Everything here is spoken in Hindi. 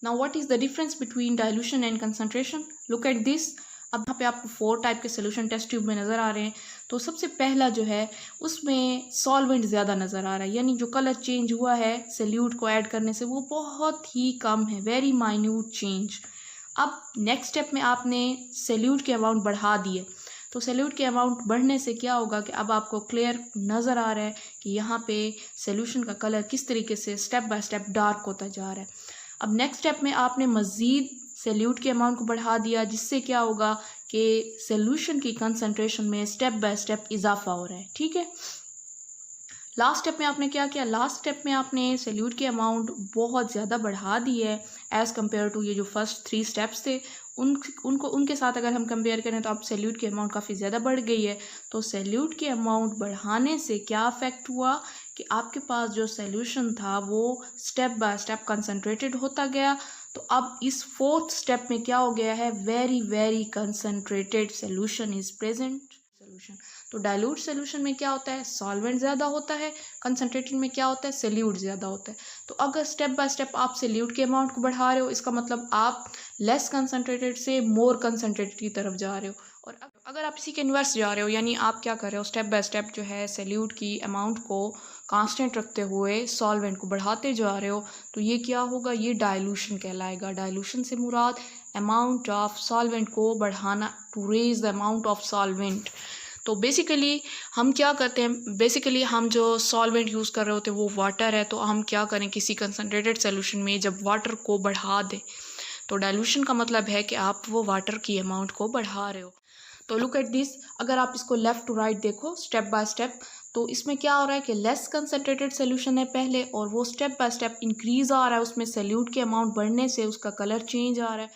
Now what is the difference between dilution and concentration? Look at this. अब यहाँ पे आपको 4 टाइप के सोल्यूशन टेस्ट ट्यूब में नज़र आ रहे हैं। तो सबसे पहला जो है उसमें सॉल्वेंट ज़्यादा नज़र आ रहा है, यानी जो कलर चेंज हुआ है सोल्यूट को ऐड करने से वो बहुत ही कम है, वेरी माइन्यूट चेंज। अब नेक्स्ट स्टेप में आपने सोल्यूट के अमाउंट बढ़ा दिए, तो सोल्यूट के अमाउंट बढ़ने से क्या होगा कि अब आपको क्लियर नज़र आ रहा है कि यहाँ पे सोल्यूशन का कलर किस तरीके से स्टेप बाय स्टेप डार्क होता जा रहा है। अब नेक्स्ट स्टेप में आपने मज़ीद सोल्यूट के अमाउंट को बढ़ा दिया, जिससे क्या होगा कि सोल्यूशन की कंसंट्रेशन में स्टेप बाय स्टेप इजाफा हो रहा है। ठीक है, लास्ट स्टेप में आपने क्या किया? लास्ट स्टेप में आपने सोल्यूट के अमाउंट बहुत ज़्यादा बढ़ा दी है एज़ कम्पेयर टू ये जो फर्स्ट 3 स्टेप्स थे उनके साथ अगर हम कंपेयर करें तो अब सोल्यूट की अमाउंट काफ़ी ज़्यादा बढ़ गई है। तो सोल्यूट की अमाउंट बढ़ाने से क्या अफेक्ट हुआ कि आपके पास जो सोल्यूशन था वो स्टेप बाय स्टेप कंसनट्रेटेड होता गया। तो अब इस 4th स्टेप में क्या हो गया है? Very very concentrated solution is present solution. तो डाइल्यूट सोल्यूशन में क्या होता है? सॉल्वेंट ज़्यादा होता है। कंसनट्रेटेड में क्या होता है? सोल्यूट ज़्यादा होता है। तो अगर स्टेप बाय स्टेप आप सोल्यूट के अमाउंट को बढ़ा रहे हो, इसका मतलब आप लेस कंसनट्रेटेड से मोर कंसनट्रेटेड की तरफ जा रहे हो। और अगर आप इसी के इन्वर्स जा रहे हो, यानी आप क्या कर रहे हो? स्टेप बाय स्टेप जो है सोल्यूट की अमाउंट को कांस्टेंट रखते हुए सॉल्वेंट को बढ़ाते जा रहे हो, तो ये क्या होगा? ये डाइल्यूशन कहलाएगा। डाइल्यूशन से मुराद अमाउंट ऑफ सॉल्वेंट को बढ़ाना, to raise the amount of solvent. तो बेसिकली हम क्या करते हैं? बेसिकली हम जो सॉल्वेंट यूज़ कर रहे होते हैं वो वाटर है, तो हम क्या करें? किसी कंसनट्रेटेड सोल्यूशन में जब वाटर को बढ़ा दें, तो डाइल्यूशन का मतलब है कि आप वो वाटर की अमाउंट को बढ़ा रहे हो। तो लुक एट दिस, अगर आप इसको लेफ़्ट टू राइट देखो स्टेप बाय स्टेप, तो इसमें क्या हो रहा है कि लेस कंसनट्रेटेड सोल्यूशन है पहले, और वो स्टेप बाय स्टेप इंक्रीज़ आ रहा है, उसमें सोल्यूट के अमाउंट बढ़ने से उसका कलर चेंज आ रहा है।